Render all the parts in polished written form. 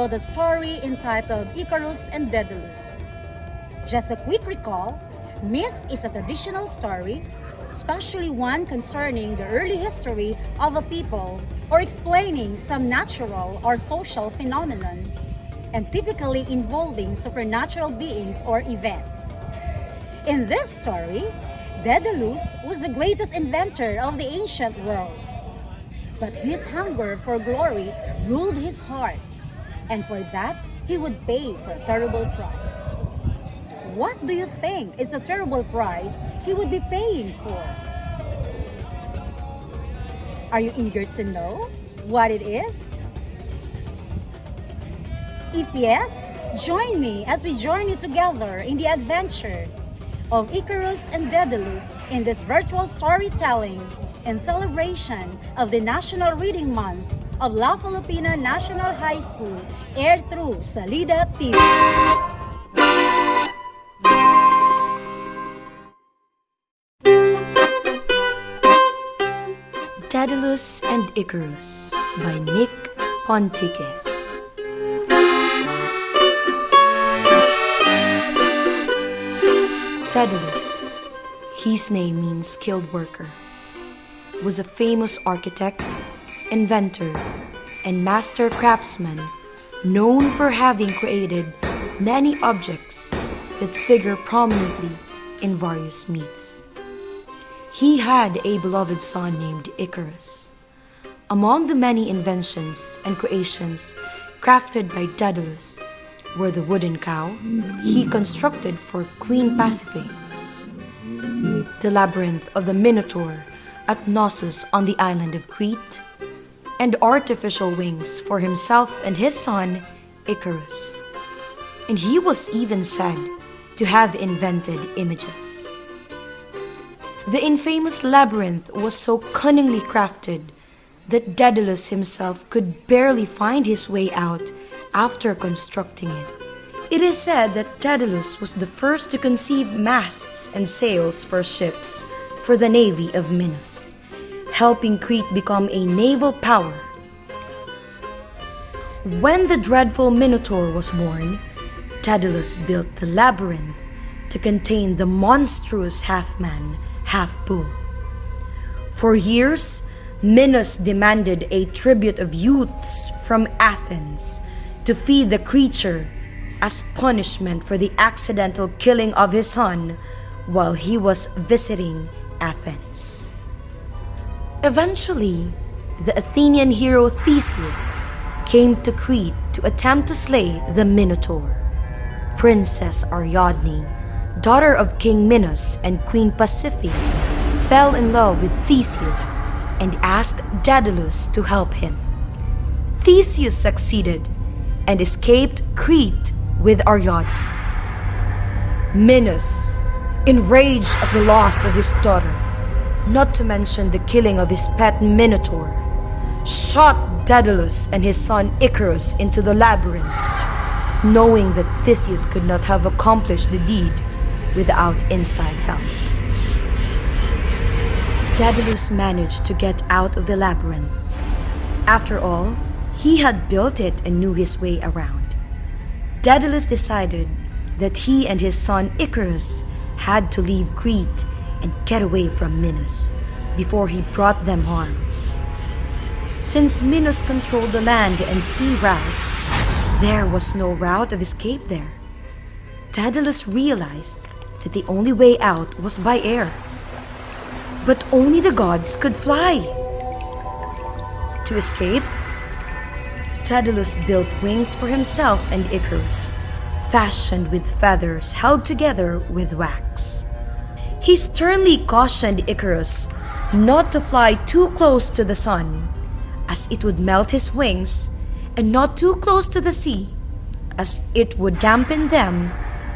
about a story entitled Icarus and Daedalus. Just a quick recall, myth is a traditional story, especially one concerning the early history of a people or explaining some natural or social phenomenon, and typically involving supernatural beings or events. In this story, Daedalus was the greatest inventor of the ancient world. But his hunger for glory ruled his heart, and for that, he would pay for a terrible price. What do you think is the terrible price he would be paying for? Are you eager to know what it is? If yes, join me as we journey together in the adventure of Icarus and Daedalus in this virtual storytelling in celebration of the National Reading Month of La Filipina National High School, aired through Salida TV. Daedalus and Icarus by Nick Pontiques. Daedalus, his name means skilled worker, was a famous architect, inventor, and master craftsman known for having created many objects that figure prominently in various myths. He had a beloved son named Icarus. Among the many inventions and creations crafted by Daedalus were the wooden cow he constructed for Queen Pasiphae, the labyrinth of the Minotaur at Knossos on the island of Crete, and artificial wings for himself and his son Icarus. And he was even said to have invented images. The infamous labyrinth was so cunningly crafted that Daedalus himself could barely find his way out after constructing it. It is said that Daedalus was the first to conceive masts and sails for ships for the navy of Minos, helping Crete become a naval power. When the dreadful Minotaur was born, Daedalus built the labyrinth to contain the monstrous half-man, half-bull. For years, Minos demanded a tribute of youths from Athens to feed the creature as punishment for the accidental killing of his son while he was visiting Athens. Eventually, the Athenian hero Theseus came to Crete to attempt to slay the Minotaur. Princess Ariadne, daughter of King Minos and Queen Pasiphae, fell in love with Theseus and asked Daedalus to help him. Theseus succeeded and escaped Crete with Ariadne. Minos, enraged at the loss of his daughter, not to mention the killing of his pet Minotaur, shot Daedalus and his son Icarus into the labyrinth, knowing that Theseus could not have accomplished the deed without inside help. Daedalus managed to get out of the labyrinth. After all, he had built it and knew his way around. Daedalus decided that he and his son Icarus had to leave Crete and get away from Minos before he brought them harm. Since Minos controlled the land and sea routes, there was no route of escape there. Daedalus realized that the only way out was by air. But only the gods could fly. To escape, Daedalus built wings for himself and Icarus, fashioned with feathers held together with wax. He sternly cautioned Icarus not to fly too close to the sun, as it would melt his wings, and not too close to the sea, as it would dampen them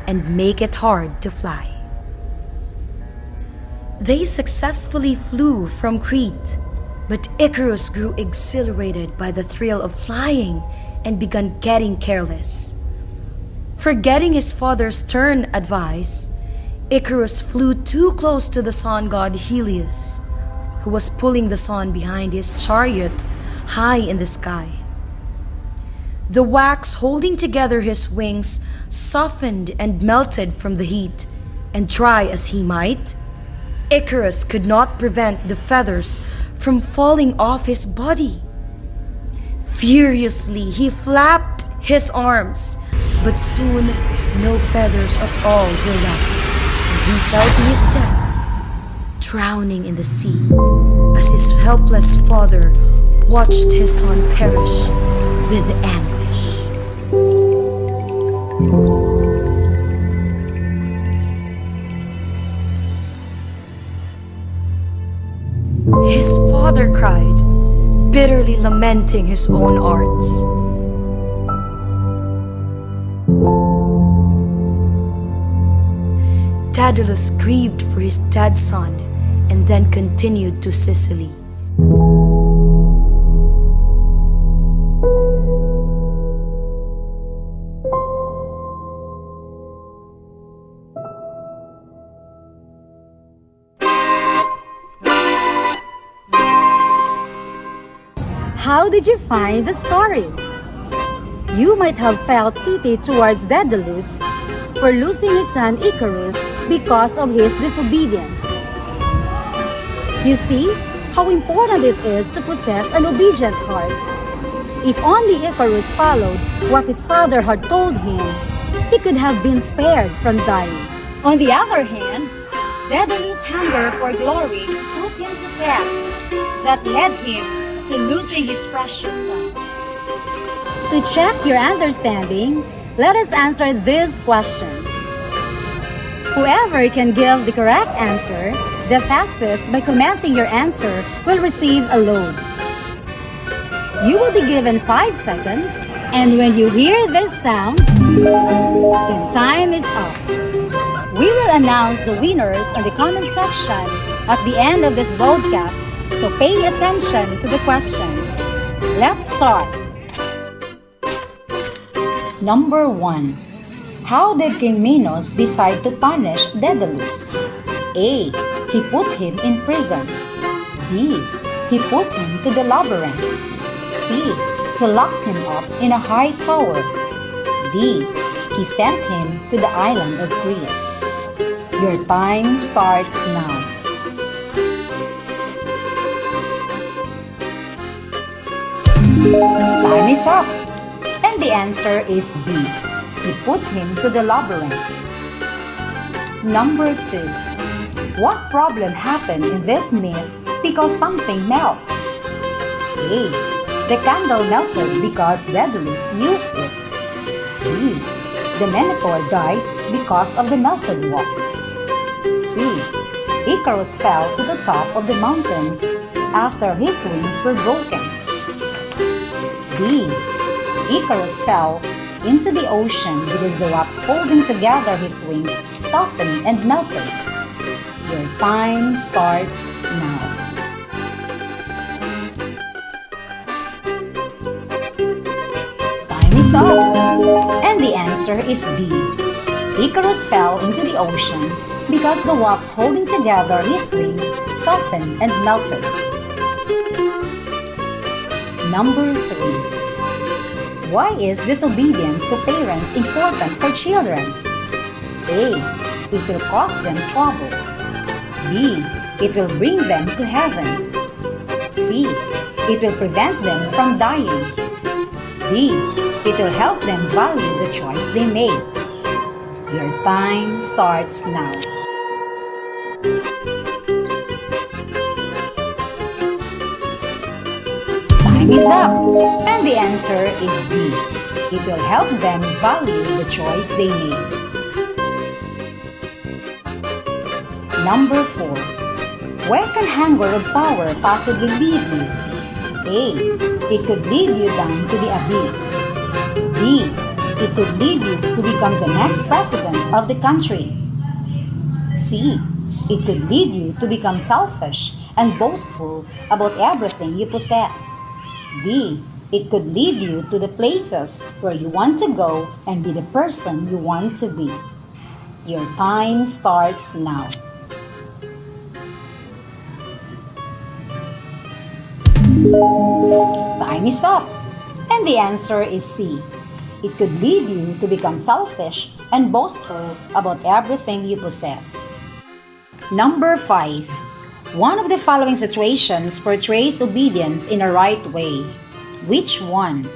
and make it hard to fly. They successfully flew from Crete, but Icarus grew exhilarated by the thrill of flying and began getting careless. Forgetting his father's stern advice, Icarus flew too close to the sun god Helios, who was pulling the sun behind his chariot high in the sky. The wax holding together his wings softened and melted from the heat, and try as he might, Icarus could not prevent the feathers from falling off his body. Furiously, he flapped his arms, but soon no feathers at all were left, and he fell to his death, drowning in the sea, as his helpless father watched his son perish with anguish. His father cried, bitterly lamenting his own arts. Daedalus grieved for his dead son and then continued to Sicily. How did you find the story? You might have felt pity towards Daedalus for losing his son Icarus because of his disobedience. You see how important it is to possess an obedient heart. If only Icarus followed what his father had told him, he could have been spared from dying. On the other hand, Daedalus' hunger for glory put him to test that led him to losing his precious son. To check your understanding, let us answer these questions. Whoever can give the correct answer the fastest by commenting your answer will receive a load. You will be given 5 seconds, and when you hear this sound, then time is up. We will announce the winners on the comment section at the end of this broadcast, so pay attention to the questions. Let's start. Number 1. How did King Minos decide to punish Daedalus? A. He put him in prison. B. He put him to the labyrinth. C. He locked him up in a high tower. D. He sent him to the island of Crete. Your time starts now. Time is up. And the answer is B. He put him to the labyrinth. Number 2. What problem happened in this myth because something melts? A. The candle melted because Daedalus used it. B. The Minotaur died because of the melted wax. C. Icarus fell to the top of the mountain after his wings were broken. D. Icarus fell into the ocean because the wax holding together his wings softened and melted. Your time starts now. Time is up. And the answer is B. Icarus fell into the ocean because the wax holding together his wings softened and melted. Number 3. Why is disobedience to parents important for children? A. It will cause them trouble. B. It will bring them to heaven. C. It will prevent them from dying. D. It will help them value the choice they made. Your time starts now. Time is up. And the answer is D. It will help them value the choice they made. Number 4. Where can hunger of power possibly lead you? A. It could lead you down to the abyss. B. It could lead you to become the next president of the country. C. It could lead you to become selfish and boastful about everything you possess. D. It could lead you to the places where you want to go and be the person you want to be. Your time starts now. Time is up. And the answer is C. It could lead you to become selfish and boastful about everything you possess. Number 5. One of the following situations portrays obedience in a right way. Which one?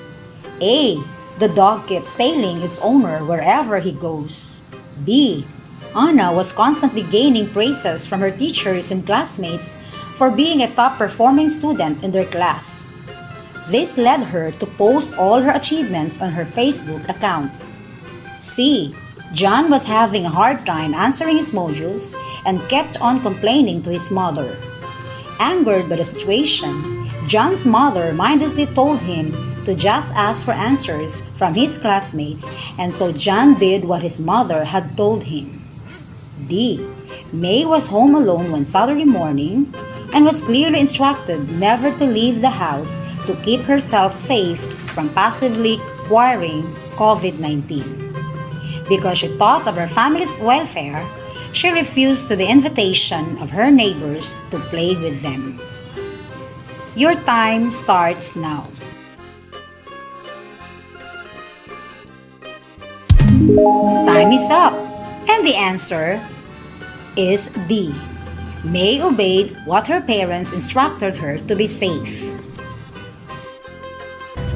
A. The dog keeps tailing its owner wherever he goes. B. Anna was constantly gaining praises from her teachers and classmates for being a top-performing student in their class. This led her to post all her achievements on her Facebook account. C. John was having a hard time answering his modules and kept on complaining to his mother. Angered by the situation, John's mother mindlessly told him to just ask for answers from his classmates, and so John did what his mother had told him. D. May was home alone one Saturday morning and was clearly instructed never to leave the house to keep herself safe from possibly acquiring COVID-19. Because she thought of her family's welfare, she refused to the invitation of her neighbors to play with them. Your time starts now. Time is up, and the answer is D. May obeyed what her parents instructed her to be safe.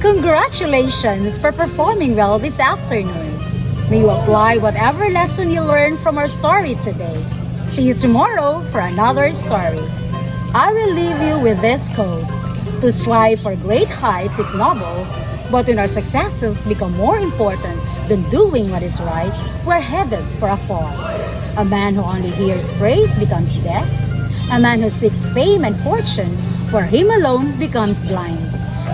Congratulations for performing well this afternoon. May you apply whatever lesson you learned from our story today. See you tomorrow for another story. I will leave you with this quote. To strive for great heights is noble, but when our successes become more important than doing what is right, we're headed for a fall. A man who only hears praise becomes deaf. A man who seeks fame and fortune for him alone becomes blind.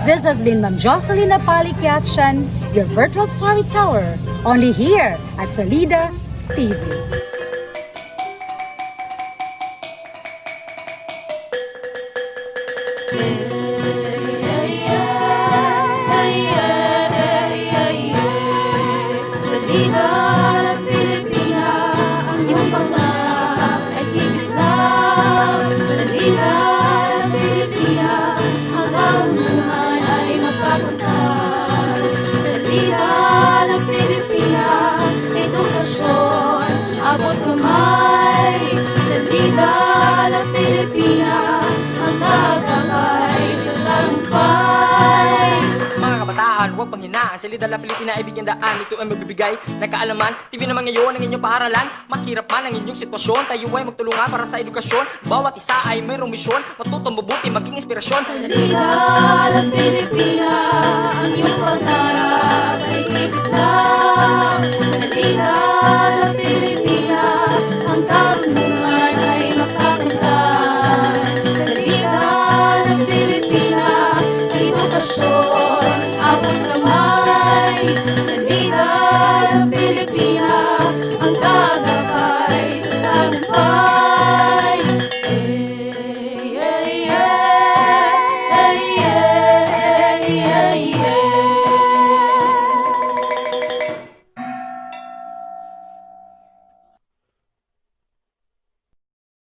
This has been Ma'am Jocelyn Apalikiatsyan, your virtual storyteller, only here at Salida TV. Salida ng Filipina, ang iyong pangarap ay kikislap. Salida ng Filipina, ang karunungan ay magpagunta. Salida ng Filipina, edukasyon, abot kamay. Salida ng Filipina, ang tagumpay sa tagumpay. Mga kabataan, huwag panghinaan. Salida la Filipina ay bigyan daan. Ito ay magbibigay ng kaalaman. TV naman ngayon ang inyong paaralan. Mahirap man ang inyong sitwasyon, tayo ay magtulungan para sa edukasyon. Bawat isa ay mayroong misyon, matutong mabuti, maging inspirasyon. Salida la Filipina, ang iyong pangarap